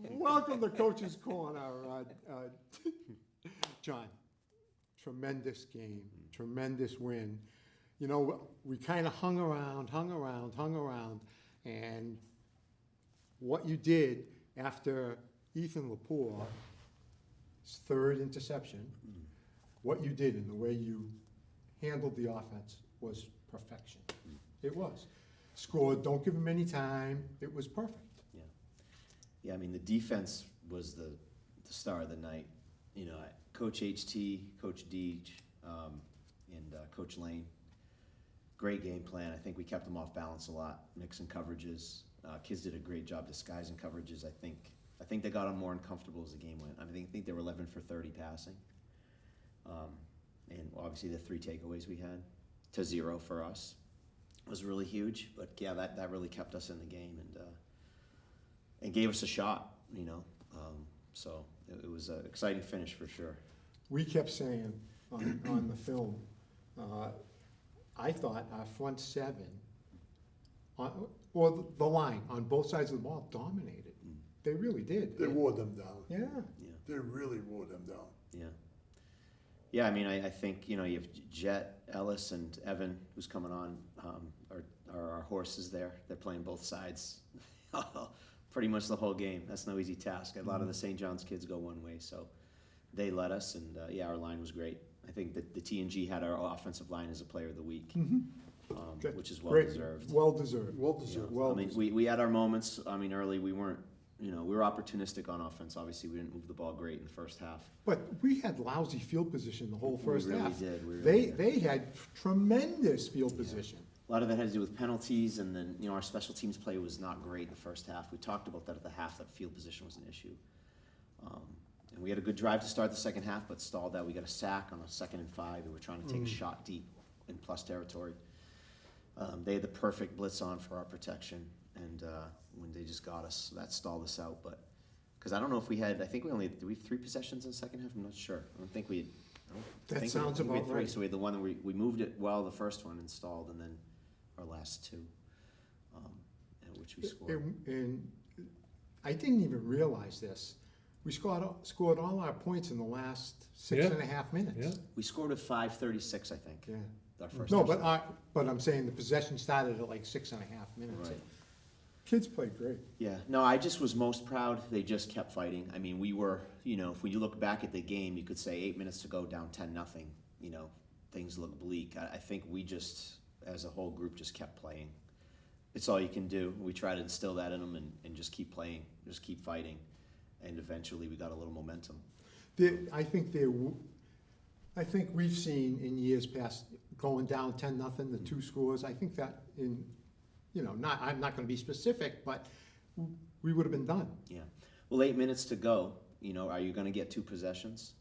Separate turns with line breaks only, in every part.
Welcome to Coach's Corner, John. Tremendous game, tremendous win. You know, we kind of hung around, and what you did after Ethan Lapore's third interception, what you did and the way you handled the offense was perfection. It was. Scored, don't give him any time. It was perfect.
Yeah. Yeah, I mean, the defense was the star of the night. You know, Coach HT, Coach Deej, and Coach Lane. Great game plan. I think we kept them off balance a lot, mixing coverages. Kids did a great job disguising coverages. I think they got them more uncomfortable as the game went. I think they were 11 for 30 passing. And obviously the 3 takeaways we had to 0 for us was really huge. But yeah, that really kept us in the game and gave us a shot, you know. So it was an exciting finish for sure.
We kept saying on the film, I thought our front seven, or the line on both sides of the ball dominated. They really did.
They wore them down.
Yeah.
They really wore them down.
Yeah. Yeah, I mean, I think, you know, you have Jet, Ellis, and Evan, who's coming on, are our horses there. They're playing both sides pretty much the whole game. That's no easy task. A lot of the St. John's kids go one way, so they led us, and yeah, our line was great. I think that the TNG had our offensive line as a player of the week, which is well-deserved.
Well-deserved.
Well-deserved.
I mean, we had our moments. I mean, early we weren't, you know, we were opportunistic on offense. Obviously, we didn't move the ball great in the first half.
But we had lousy field position the whole first half.
We really did.
They had tremendous field position.
A lot of that had to do with penalties, and then, you know, our special teams play was not great in the first half. We talked about that at the half, that field position was an issue. And we had a good drive to start the second half, but stalled out. We got a sack on a 2nd and 5, and we're trying to take a shot deep in plus territory. They had the perfect blitz on for our protection, and when they just got us, that stalled us out. But because I don't know if we had, I think we only had 3 possessions in the second half. I'm not sure. I don't think we had.
That sounds about right.
So we had the one that we moved it well, the first one, and stalled, and then our last 2, which we scored.
And I didn't even realize this. We scored all our points in the last 6.5 minutes.
Yeah.
We scored at 5:36, I think.
Yeah.
Our first.
No, but I'm saying the possession started at like 6.5 minutes.
Right.
Kids played great.
Yeah. No, I just was most proud. They just kept fighting. I mean, we were, you know, if when you look back at the game, you could say 8 minutes to go, down 10-0. You know, things look bleak. I think we just, as a whole group, just kept playing. It's all you can do. We try to instill that in them and just keep playing, just keep fighting. And eventually we got a little momentum.
I think we've seen in years past going down 10-0, the 2 scores. I think that in, you know, I'm not going to be specific, but we would have been done.
Yeah. Well, 8 minutes to go. You know, are you going to get 2 possessions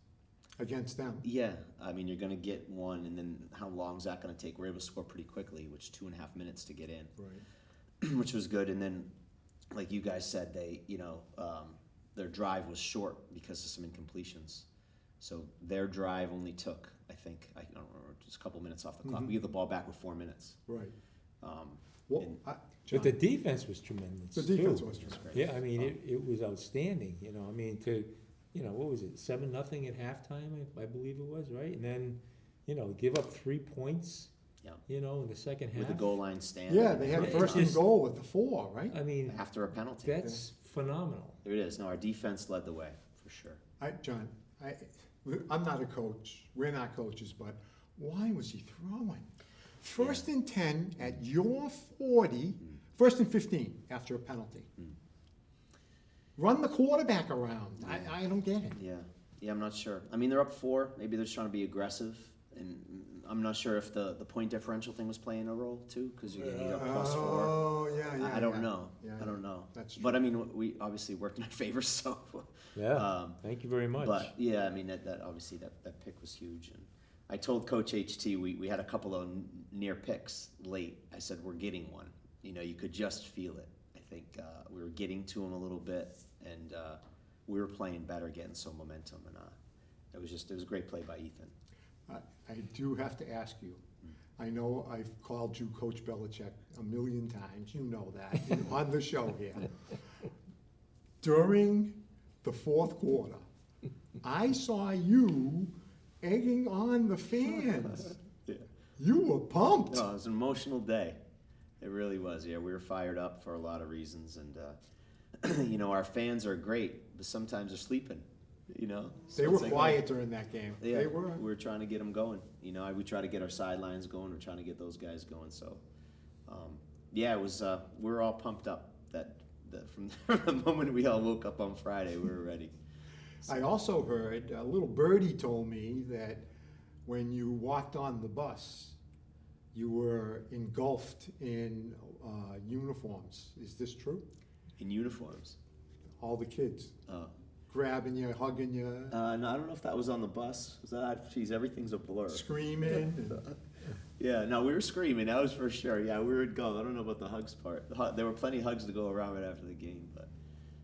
against them?
Yeah. I mean, you're going to get 1, and then how long is that going to take? We're able to score pretty quickly, which 2.5 minutes to get in,
right?
Which was good. And then, like you guys said, they, you know. Their drive was short because of some incompletions. So their drive only took, I think, I don't remember, just a couple minutes off the clock. We get the ball back with 4 minutes.
Right.
But the defense was tremendous.
The defense
too.
was tremendous.
Yeah, I mean, it was outstanding. You know, I mean, what was it, 7-0 at halftime, I believe it was, right? And then, you know, give up 3 points.
Yeah.
You know, in the second half.
With the goal line stand.
Yeah, they had first and goal with the 4, right?
I mean,
after a penalty.
That's phenomenal.
There it is. No, our defense led the way, for sure.
John, I'm not a coach. We're not coaches, but why was he throwing? First and 10 at your 40, first and 15 after a penalty. Run the quarterback around. I don't get it.
Yeah. Yeah, I'm not sure. I mean, they're up 4. Maybe they're just trying to be aggressive. And I'm not sure if the point differential thing was playing a role too, because you're getting up +4.
Oh, yeah.
I don't know.
Yeah,
I don't know.
That's true.
But I mean, we obviously worked in our favor, so.
Yeah. Thank you very much.
But yeah, I mean that obviously that pick was huge, and I told Coach HT we had a couple of near picks late. I said we're getting one. You know, you could just feel it. I think we were getting to him a little bit, and we were playing better, getting some momentum, and it was a great play by Ethan.
I do have to ask you. I know I've called you Coach Belichick a million times. You know that on the show here. during the fourth quarter, I saw you egging on the fans.
Yeah.
You were pumped.
No, it was an emotional day. It really was. Yeah, we were fired up for a lot of reasons, and you know, our fans are great, but sometimes they're sleeping. You know,
They
So
were
it's like,
quiet during that game.
Yeah,
They were.
we were trying to get them going. You know, we try to get our sidelines going. We're trying to get those guys going. So, yeah, it was. We were all pumped up. That from the moment we all woke up on Friday, we were ready.
I also heard, a little birdie told me that when you walked on the bus, you were engulfed in uniforms. Is this true?
In uniforms.
All the kids
Uh,
grabbing you, hugging you,
no, I don't know if that was on the bus. Was that? Geez, everything's a blur.
screaming. and-
Yeah, no, we were screaming. That was for sure. Yeah, we were going. I don't know about the hugs part. There were plenty of hugs to go around right after the game, but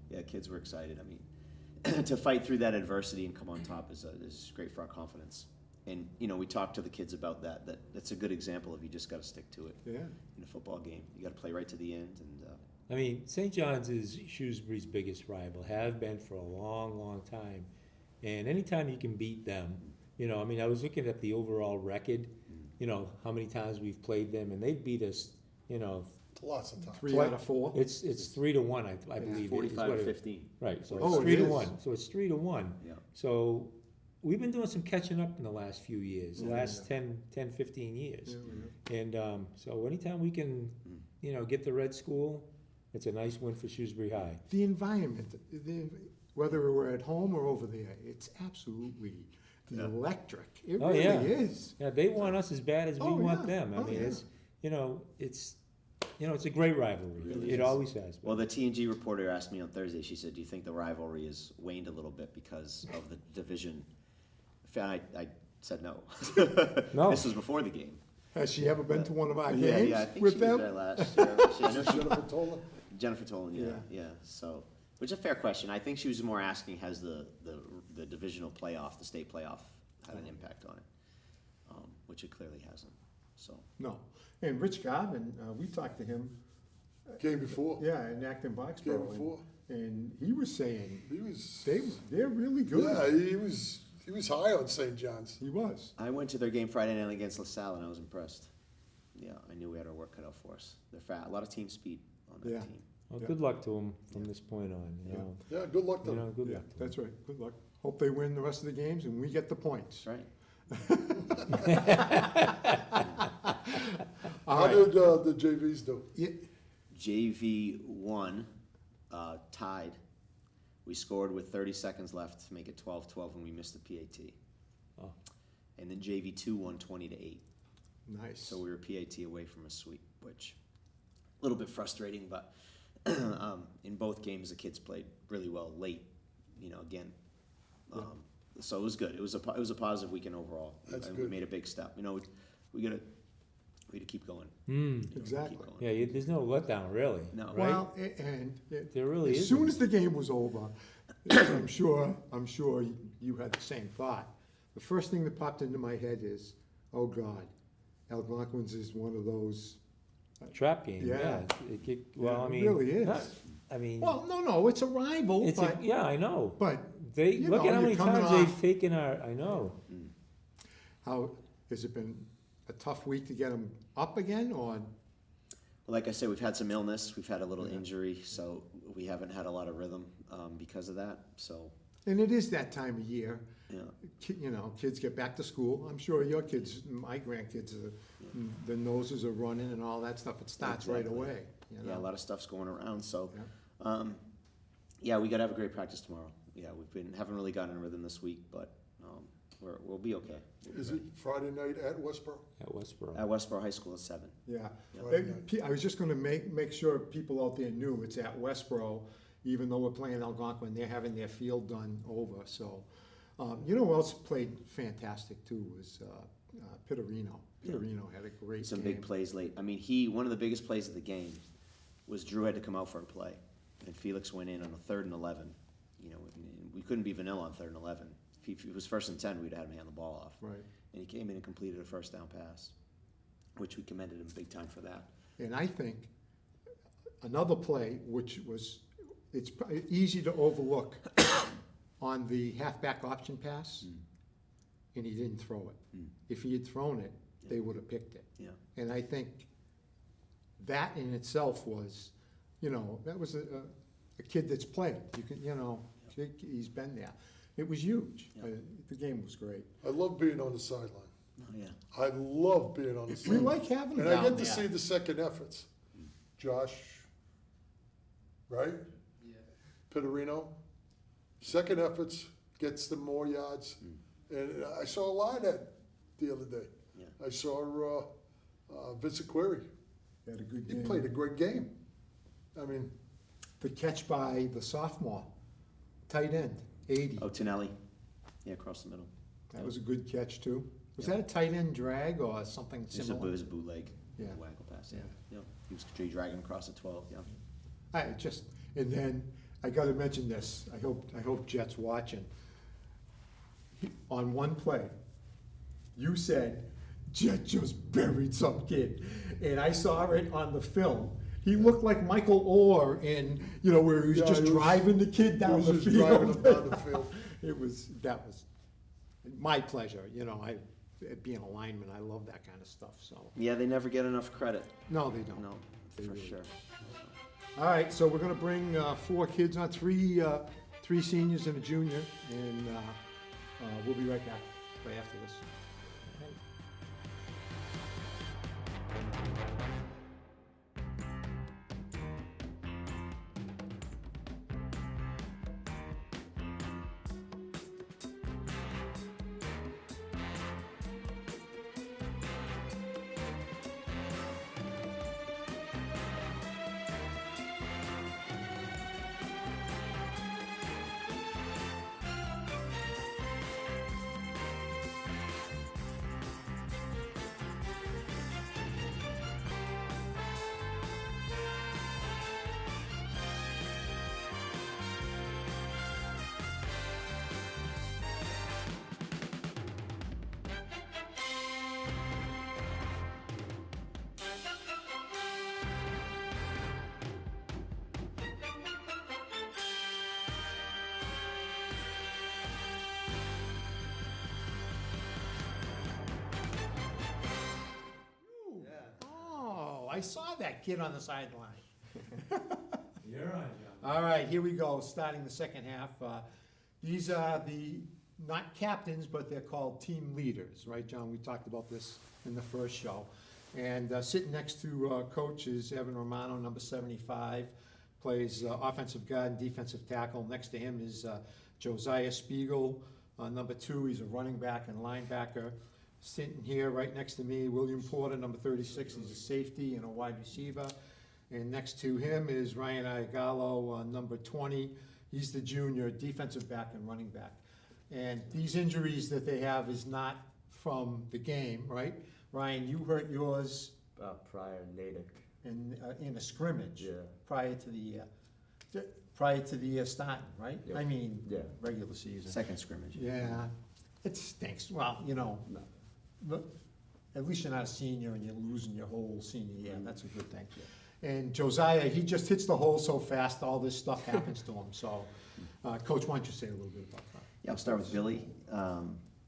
yeah, kids were excited. I mean, to fight through that adversity and come on top is great for our confidence. And you know, we talked to the kids about that. That's a good example of you just got to stick to it
Yeah.
in a football game. You got to play right to the end. And
I mean, St. John's is Shrewsbury's biggest rival, have been for a long, long time. And anytime you can beat them, you know, I mean, I was looking at the overall record, you know, how many times we've played them, and they've beat us, you know,
Lots of times.
3 out of 4.
it's 3-1, I believe. is
45
what
or
it-
15.
Right, so
Oh,
it's
it
3-1.
is.
So it's 3-1.
Yeah.
So we've been doing some catching up in the last few years, the
Yeah,
last 10, 15 years.
Yeah,
And so anytime we can, you know, get the red school, it's a nice win for Shrewsbury High.
The environment, whether we're at home or over there, it's absolutely electric. It
Oh,
really
yeah.
is.
Yeah, they want us as bad as we
Oh,
want
yeah.
them. I
Oh,
mean,
yeah.
it's, you know, it's a great rivalry.
Really
It
is.
always has been.
Well, the TNG reporter asked me on Thursday. She said, "Do you think the rivalry has waned a little bit because of the division?" I said no.
No.
This was before the game.
Has she ever been to one of our
Yeah,
games
yeah, I think
with
she
them?
was there last year. I know she,
Jennifer Tola?
Jennifer Tolan, yeah. So, which is a fair question. I think she was more asking, has the divisional playoff, the state playoff, had an impact on it, which it clearly hasn't. So,
No. And Rich Garvin, we talked to him,
Game before.
yeah, in Acton
Game
Boxborough.
before.
And he was saying,
He was.
they're really good.
Yeah, he was high on St. John's.
He was.
I went to their game Friday night against LaSalle, and I was impressed. Yeah, I knew we had our work cut out for us. They're fat, a lot of team speed on that
Yeah.
team.
Well,
Yeah.
good luck to them from this point on, you
Yeah.
know.
Yeah, good luck to
You
them.
know, good
Yeah,
luck to them.
that's right. Good luck. Hope they win the rest of the games and we get the points.
That's right.
All
How
right.
did the JVs do?
Yeah,
JV won, tied. We scored with 30 seconds left to make it 12-12 when we missed the PAT.
Oh.
And then JV 2 won 20-8.
nice.
So we were PAT away from a sweep, which a little bit frustrating, but in both games the kids played really well late. You know, again, so it was good. It was a positive weekend overall.
That's
And
good.
we made a big step. You know, we gotta keep going.
Hmm.
You know,
Exactly.
Keep going.
Yeah, there's no letdown, really.
No.
Right?
Well, and
There really
as
isn't.
soon as the game was over, I'm sure you had the same thought. The first thing that popped into my head is, oh God, Algonquins is one of those.
Trap game,
Yeah.
yeah. Well,
Yeah,
I
it
mean.
really is.
I mean,
Well, no, it's a rival,
it's
but
yeah, I know.
but
They,
you
look
know,
at how
you're
many
coming
times
off-
they've taken I know.
how has it been a tough week to get them up again, or
Well, like I said, we've had some illness. We've had a little injury, so we haven't had a lot of rhythm because of that. So,
and it is that time of year.
yeah.
You know, kids get back to school. I'm sure your kids, my grandkids, their noses are running and all that stuff. It starts right
Exactly.
away. You know?
Yeah, a lot of stuff's going around. So,
Yeah.
yeah, we got to have a great practice tomorrow. Yeah, haven't really gotten a rhythm this week, but we'll be okay. We'll be
Is it
ready.
Friday night at Westboro?
At Westboro.
At Westboro High School at 7?
Yeah.
Friday night.
I was just gonna make sure people out there knew it's at Westboro, even though we're playing Algonquin, they're having their field done over, so. You know who else played fantastic too was Pittarino. Pittarino had a great
Some
game.
big plays late. I mean, one of the biggest plays of the game was Drew had to come out for a play, and Felix went in on a 3rd and 11. You know, and we couldn't be vanilla on 3rd and 11. If it was 1st and 10, we'd have had him hand the ball off.
Right.
And he came in and completed a first down pass, which we commended him big time for that.
And I think another play, which it's easy to overlook on the halfback option pass, and he didn't throw it. If he had thrown it, they would have picked it.
Yeah.
And I think that in itself was, that was a kid that's played. You can, he's been there. It was huge.
Yeah.
The game was great.
I love being on the sideline.
Oh, yeah.
I love being on the
We
sideline.
like having him
And I
down
get to
there.
see the second efforts. Josh, right?
Yeah.
Pittarino. Second efforts gets them more yards. And I saw a lot of that the other day.
Yeah.
I saw Vincent Query.
He had a good
He
game.
played a great game. I mean,
The catch by the sophomore, tight end, 80.
Oh, Tonelli. Yeah, across the middle.
That was a good catch, too. Was
Yeah.
that a tight end drag or something
It was a,
similar?
it was a bootleg.
Yeah.
Waggle pass, yeah.
Yeah.
Yeah. He was dragging across the 12, yeah.
And then, I gotta mention this, I hope Jet's watching. On one play, you said, Jet just buried some kid, and I saw it on the film. He looked like Michael Orr in, where he was
Yeah,
just
he was-
driving the kid
he
down
was
the
just driving
field.
him down the field.
That was my pleasure, being a lineman, I love that kind of stuff, so.
Yeah, they never get enough credit.
No, they don't.
No,
They
for
really
sure.
All right, so we're gonna bring 4 kids on, three seniors and a junior, and we'll be right back, right after this. Oh, I saw that kid on the sideline.
You're on, John.
All right, here we go, starting the second half. These are not captains, but they're called team leaders, right, John? We talked about this in the first show. And sitting next to coach is Evan Romano, number 75, plays offensive guard and defensive tackle. Next to him is Josiah Spiegel, number 2. He's a running back and linebacker. Sitting here right next to me, William Porter, number 36. He's a safety and a wide receiver. And next to him is Ryan Iagallo, number 20. He's the junior, defensive back and running back. And these injuries that they have is not from the game, right? Ryan, you hurt yours
Prior and later.
in a scrimmage
Yeah.
prior to the starting, right?
Yeah.
I mean,
Yeah.
regular season.
Second scrimmage.
Yeah, it stinks. Well,
No.
but at least you're not a senior and you're losing your whole senior year. That's a good thing. And Josiah, he just hits the hole so fast, all this stuff happens to him. So, Coach, why don't you say a little bit about that?
Yeah, I'll start with Billy.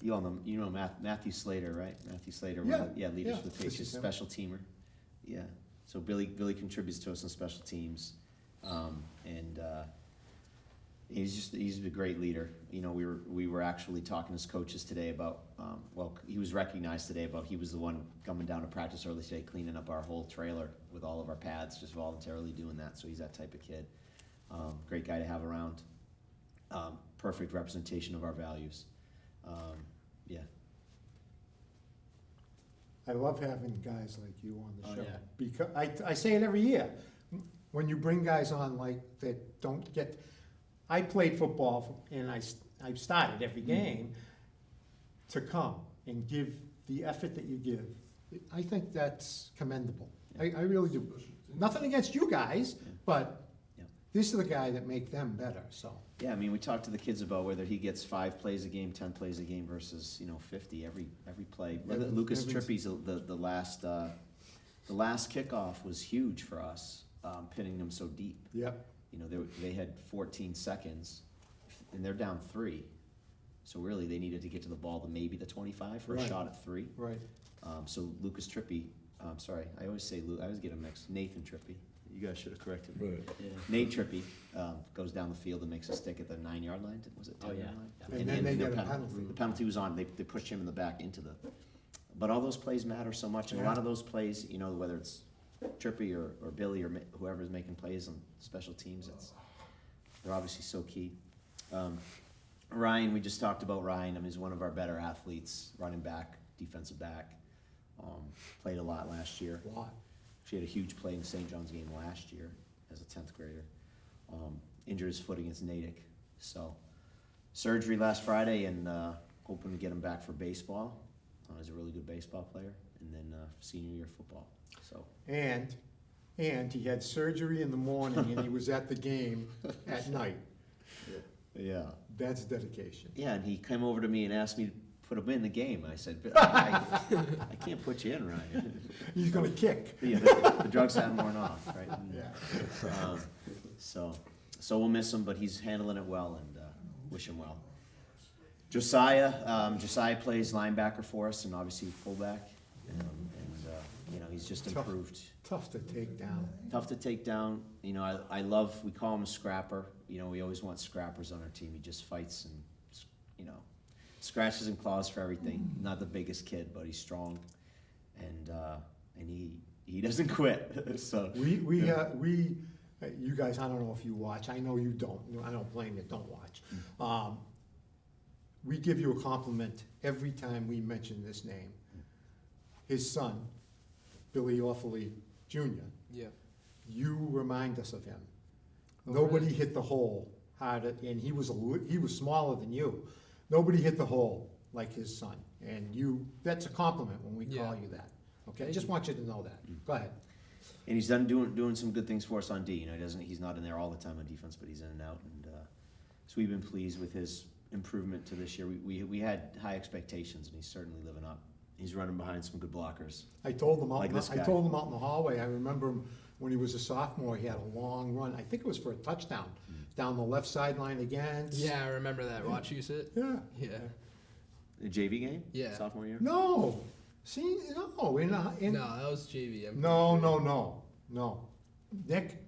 You all know Matthew Slater, right? Matthew Slater, one of the-
Yeah,
leaders
yeah,
for the
this
Patriots,
is him.
special teamer. Yeah, so Billy contributes to us on special teams, and he's a great leader. We were actually talking as coaches today about he was recognized today about he was the one coming down to practice early today, cleaning up our whole trailer with all of our pads, just voluntarily doing that. So he's that type of kid. Great guy to have around. Perfect representation of our values. Yeah.
I love having guys like you on the
Oh,
show.
yeah.
Because I say it every year. When you bring guys on like that don't get, I played football and I started every game to come and give the effort that you give. I think that's commendable. I really do. Nothing against you guys, but
Yeah.
this is the guy that make them better, so.
Yeah, I mean, we talked to the kids about whether he gets 5 plays a game, 10 plays a game versus 50 every play. Lucas Trippy's the last kickoff was huge for us, pinning them so deep.
Yep.
You know, they had 14 seconds, and they're down 3. So really, they needed to get to the ball to maybe the 25 for a
Right.
shot at 3.
Right.
So Lucas Trippy, sorry, I always say I always get him mixed. Nathan Trippy. You guys should have corrected me.
Right.
Nate Trippy goes down the field and makes a stick at the 9-yard line. Was it 10-yard line?
And then they
their
get a penalty.
The penalty was on. They pushed him in the back into the. But all those plays matter so much, and a lot of those plays, you know, whether it's Trippy or Billy or whoever's making plays on special teams, they're obviously so key. Ryan, we just talked about Ryan. I mean, he's one of our better athletes, running back, defensive back. Played a lot last year.
A lot.
She had a huge play in St. John's game last year as a 10th grader. Injured his foot against Natick. So surgery last Friday, and hoping to get him back for baseball. He's a really good baseball player, and then senior year football. So
And he had surgery in the morning and he was at the game at night.
yeah,
That's dedication.
yeah, and he came over to me and asked me to put him in the game. I said, I can't put you in, Ryan.
He's gonna kick.
Yeah, the drugs hadn't worn off, right?
Yeah.
So we'll miss him, but he's handling it well, and wish him well. Josiah plays linebacker for us, and obviously fullback, and you know, he's just improved.
Tough to take down.
Tough to take down. You know, I love. We call him a scrapper. You know, we always want scrappers on our team. He just fights and, you know, scratches and claws for everything. Not the biggest kid, but he's strong, and he doesn't quit. So
You guys, I don't know if you watch. I know you don't. I don't blame you. Don't watch. We give you a compliment every time we mention this name. His son, Billy Orfley Jr.
Yeah.
You remind us of him.
Oh,
Nobody
really?
hit the hole harder, and he was smaller than you. Nobody hit the hole like his son, and that's a compliment when we call
Yeah.
you that. Okay, I just want you to know that. Go ahead.
And he's doing some good things for us on D. You know, he's not in there all the time on defense, but he's in and out. And so we've been pleased with his improvement to this year. We had high expectations, and he's certainly living up. He's running behind some good blockers.
I told him out.
Like this
I
guy.
told him out in the hallway. I remember him when he was a sophomore. He had a long run. I think it was for a touchdown down the left sideline against.
Yeah, I remember that. Watch you sit.
Yeah.
Yeah.
The JV game?
Yeah.
Sophomore year?
No. See, no.
No, that was JV.
No. Nick.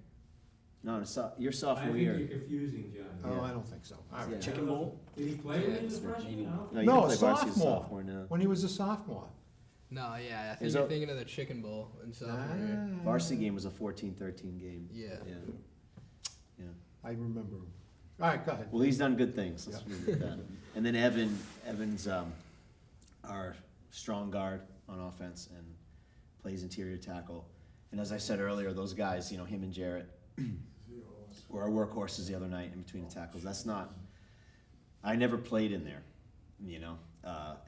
No, your
I
sophomore
think
year.
you're confusing, John.
Oh, I don't think so. All right.
Yeah.
Chicken Bowl?
Did he play in his freshman?
No, you
No,
can play varsity as a
sophomore.
sophomore now.
When he was a sophomore.
No, yeah, I think
Is
you're
that-
thinking of the Chicken Bowl in sophomore year.
Varsity game was a 14-13 game.
Yeah.
Yeah.
I remember him. All right, go ahead.
Well, he's done good things. Let's leave it at that. And then Evan's our strong guard on offense and plays interior tackle. And as I said earlier, those guys, you know, him and Jarrett were our workhorses the other night in between the tackles. I never played in there, you know,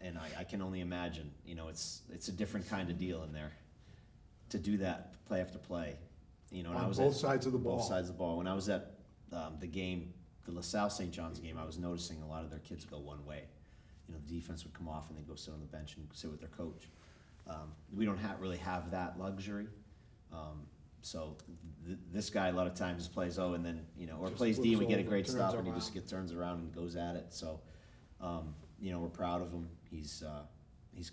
and I can only imagine, you know, it's a different kind of deal in there to do that play after play. You know, and I
On
was
both
at
sides of the ball.
both sides of the ball. When I was at the game, the LaSalle St. John's game, I was noticing a lot of their kids go one way. You know, the defense would come off and they'd go sit on the bench and sit with their coach. We don't really have that luxury. So this guy a lot of times plays and then, you know, or
Just
plays D and we
flips
get a
over,
great
turns
stop and he
around.
just turns around and goes at it. So, you know, we're proud of him. He's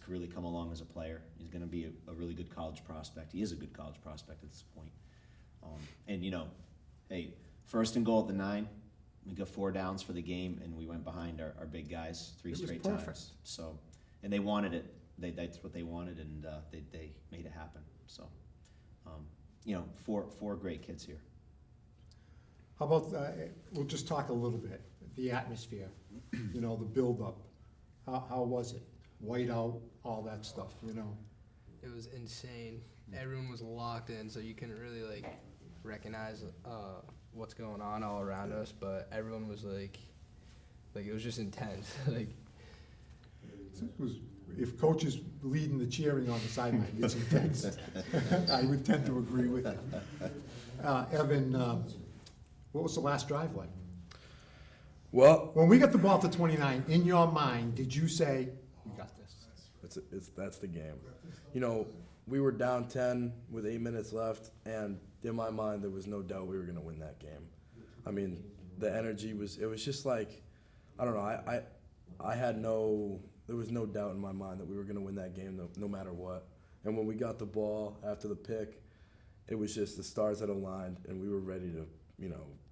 really come along as a player. He's going to be a really good college prospect. He is a good college prospect at this point. And, you know, hey, first and goal at the 9, we got 4 downs for the game, and we went behind our big guys 3
It was
straight
perfect.
times. So, and they wanted it. That's what they wanted, and they made it happen. So, you know, four great kids here.
How about, we'll just talk a little bit, the atmosphere, you know, the buildup. How was it? Whiteout, all that stuff, you know?
It was insane. Everyone was locked in, so you couldn't really like recognize what's going on all around us. But everyone was like it was just intense. Like
It was, if coach is leading the cheering on the sideline, it's intense. I would tend to agree with you. Evan, what was the last drive like?
Well,
When we got the ball to 29, in your mind, did you say, "We got this"?
that's the game. You know, we were down 10 with 8 minutes left, and in my mind, there was no doubt we were going to win that game. I mean, the energy it was just like, I don't know, there was no doubt in my mind that we were going to win that game no matter what. And when we got the ball after the pick, it was just the stars had aligned and we were ready to,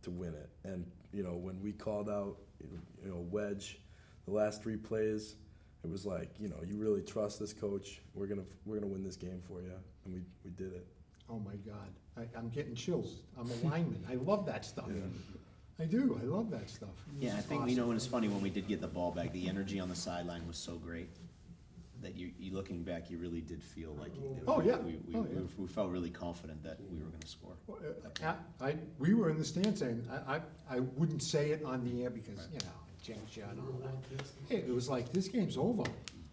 to win it. And, when we called out, wedge, the last 3 plays, it was like, you really trust this coach. We're gonna win this game for you, and we did it.
Oh my God, I'm getting chills. I'm a lineman. I love that stuff. I do. I love that stuff.
Yeah, I
It's
think,
awesome.
and it's funny, when we did get the ball back, the energy on the sideline was so great that you looking back, you really did feel like
Oh, yeah.
we felt really confident that we were gonna score.
Well, we were in the stands saying, I wouldn't say it on the air because, jinx you and all that. Hey, it was like, this game's over.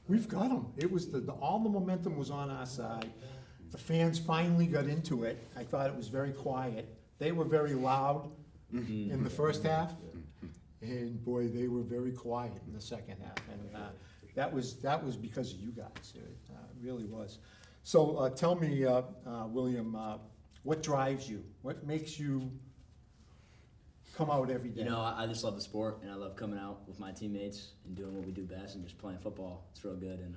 We've got them. It was all the momentum was on our side. The fans finally got into it. I thought it was very quiet. They were very loud in the first half. And boy, they were very quiet in the second half. And that was because of you guys. It really was. So tell me, William, what drives you? What makes you come out every day?
I just love the sport, and I love coming out with my teammates and doing what we do best and just playing football. It's real good, and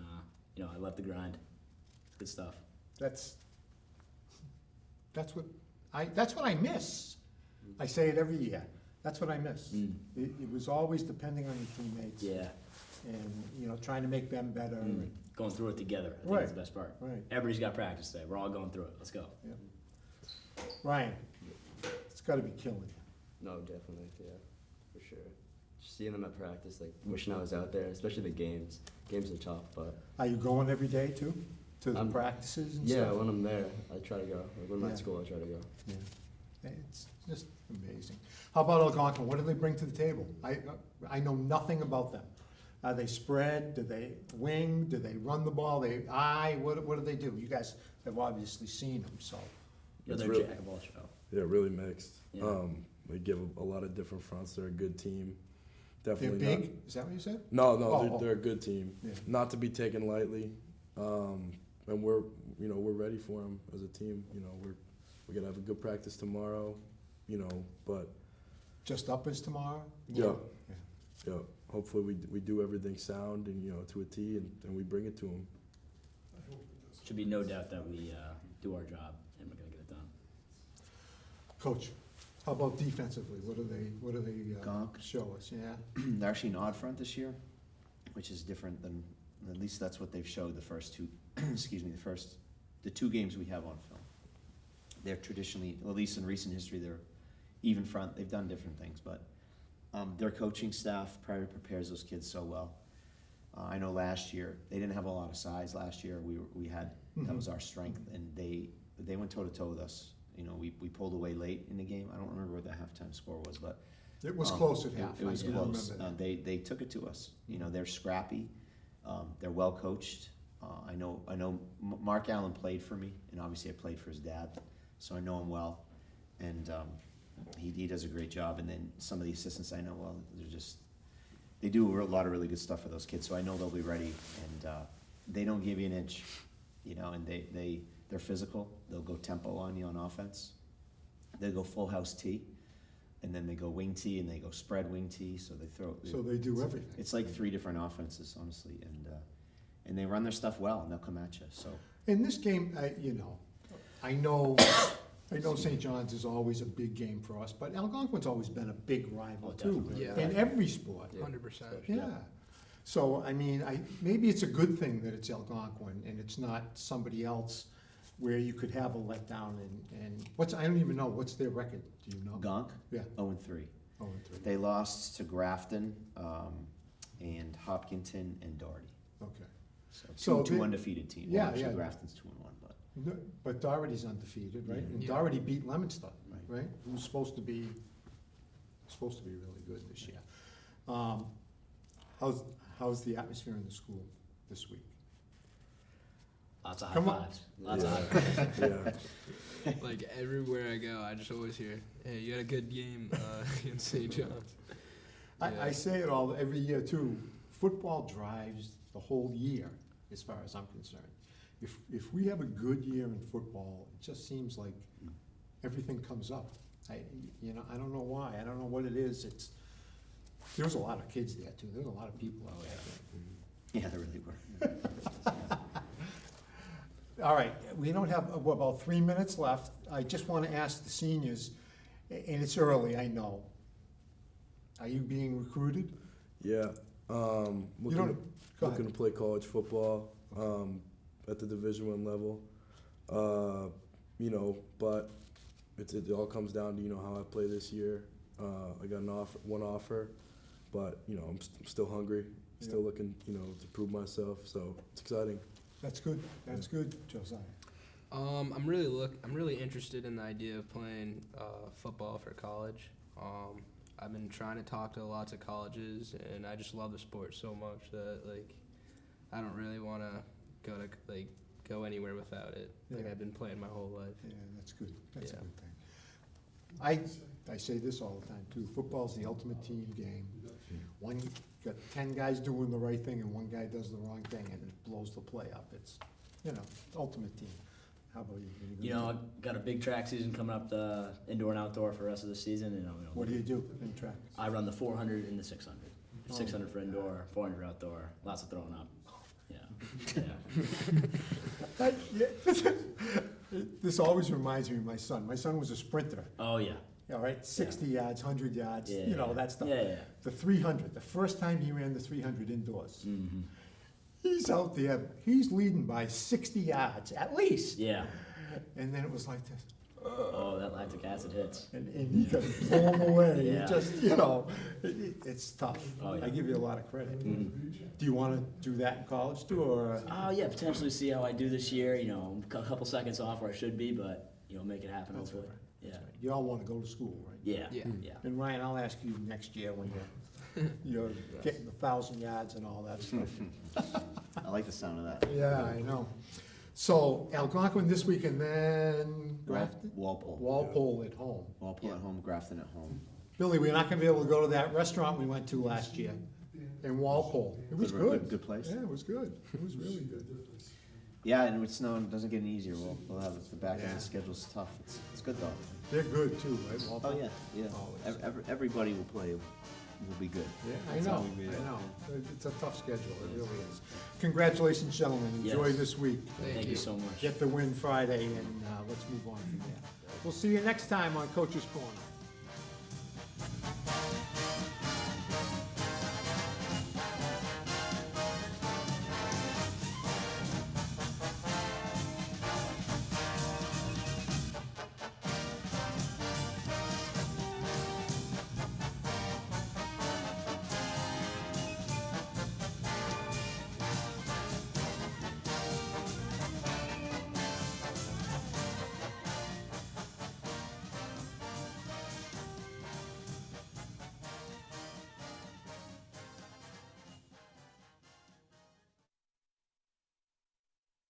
I love the grind. It's good stuff.
That's what I miss. I say it every year. That's what I miss. It was always depending on your teammates.
Yeah,
And trying to make them better. And,
going through it together. I think
Right.
that's the best part.
right.
Everybody's got practice today. We're all going through it. Let's go.
Ryan, it's got to be killing you.
No, definitely, yeah, for sure. Just seeing them at practice, like wishing I was out there, especially the games. Games are tough, but
Are you going every day too, to the
I'm-
practices and
yeah,
stuff?
when I'm there, I try to go. Like when I'm
Yeah.
at school, I try to go.
Yeah. It's just amazing. How about Algonquin? What do they bring to the table? I know nothing about them. Are they spread? Do they wing? Do they run the ball? What do they do? You guys have obviously seen them, so.
You're
It's
their
real-
jack of all show.
Yeah, really mixed.
Yeah.
They give a lot of different fronts. They're a good team.
They're
Definitely
big? Is that what you said?
No,
Oh.
they're a good team.
Yeah.
Not to be taken lightly. And we're ready for them as a team. We're gonna have a good practice tomorrow. But
Just uppers tomorrow?
yeah,
Yeah.
yeah. Hopefully we do everything sound and to a T and we bring it to them.
Should be no doubt that we do our job and we're gonna get it done.
Coach, how about defensively? What do they
Gonk.
show us? Yeah.
They're actually an odd front this year, which is different than, at least that's what they've showed the first 2, the 2 games we have on film. They're traditionally, at least in recent history, they're even front. They've done different things, but their coaching staff prepares those kids so well. I know last year, they didn't have a lot of size last year. We had, that was our strength, and they went toe-to-toe with us. We pulled away late in the game. I don't remember what the halftime score was, but
It was close at half.
it was
I do
close.
remember that.
They took it to us. They're scrappy. They're well coached. I know Mark Allen played for me, and obviously I played for his dad, so I know him well. And he does a great job. And then some of the assistants I know well, they do a lot of really good stuff for those kids. So I know they'll be ready, and they don't give you an inch, And they're physical. They'll go tempo on you on offense. They go full house T, and then they go wing T, and they go spread wing T. So they throw.
So they do everything.
It's like 3 different offenses, honestly, and they run their stuff well, and they'll come at you. So
In this game, I know St. John's is always a big game for us, but Algonquin's always been a big rival
Oh,
too,
definitely.
in every sport.
100%.
Yeah. So, maybe it's a good thing that it's Algonquin and it's not somebody else where you could have a letdown and I don't even know, what's their record? Do you know?
Gonk,
Yeah.
0-3.
0-3.
They lost to Grafton, and Hopkinton and Doherty.
Okay.
So
So
two
they-
undefeated teams.
Yeah,
Well, actually,
yeah.
Grafton's 2-1, but
No, but Doherty's undefeated, right? And
Yeah.
Doherty beat Leominster,
Right.
right? Who's supposed to be really good this year. How's the atmosphere in the school this week?
Lots of high
Come on.
fives. Lots of
Yeah.
high fives.
Yeah.
Like everywhere I go, I just always hear, "Hey, you had a good game in St. John's." Yeah.
I say it every year too. Football drives the whole year, as far as I'm concerned. If we have a good year in football, it just seems like everything comes up. I don't know why, I don't know what it is, there was a lot of kids there too, there was a lot of people out there.
Yeah, there really were.
All right, we don't have, about 3 minutes left. I just want to ask the seniors, and it's early, I know. Are you being recruited?
Yeah.
You
Looking,
don't, go
looking
ahead.
to play college football at the Division I level. But it all comes down to how I play this year. I got one offer, but I'm still hungry, still looking to prove myself. So it's exciting.
That's good, Josiah.
I'm really interested in the idea of playing football for college. I've been trying to talk to lots of colleges, and I just love the sport so much that I don't really want to go anywhere without it.
Yeah.
I've been playing my whole life.
Yeah, that's good, that's a
Yeah.
good thing. I say this all the time too, football's the ultimate team game. One, got 10 guys doing the right thing and one guy does the wrong thing and it blows the play up. It's, ultimate team. How about you?
I got a big track season coming up, the indoor and outdoor for the rest of the season. And
What do you do in track?
I run the 400 and the 600.
Oh.
600 for indoor, 400 outdoor. Lots of throwing up.
This always reminds me of my son. My son was a sprinter,
Oh yeah.
all right, 60 yards, 100 yards,
Yeah.
that stuff.
Yeah.
The 300, the first time he ran the 300 indoors,
Mm-hmm.
he's out there, he's leading by 60 yards at least.
Yeah.
And then it was like this.
Oh, that lactic acid hits.
And he could blow him away.
Yeah.
It just, it's tough.
Oh, yeah.
I give you a lot of credit.
Mhm.
Do you want to do that in college too, or?
Oh yeah, potentially see how I do this year. A couple seconds off where I should be, but make it happen. Hopefully. Yeah.
You all want to go to school, right?
Yeah.
Yeah.
Yeah.
And Ryan, I'll ask you next year when you're getting 1,000 yards and all that stuff.
I like the sound of that.
Yeah, I know. So Algonquin this week and then Grafton?
Walpole.
Walpole at home.
Walpole at home, Grafton at home.
Billy, we're not gonna be able to go to that restaurant we went to last year in Walpole. It was good.
Good place.
Yeah, it was good. It was really good.
Yeah, and with snow, it doesn't get any easier. We'll have the back end of
Yeah.
the schedule's tough. It's good though.
They're good too, right, Walpole?
Oh yeah.
Always.
Everybody will play. Will be good.
Yeah, I
That's
know,
how we read it.
I know. It's a tough schedule, it really is. Congratulations, gentlemen. Enjoy
Yes.
this week.
Thank you so much.
Get the win Friday, and let's move on from there. We'll see you next time on Coach's Corner.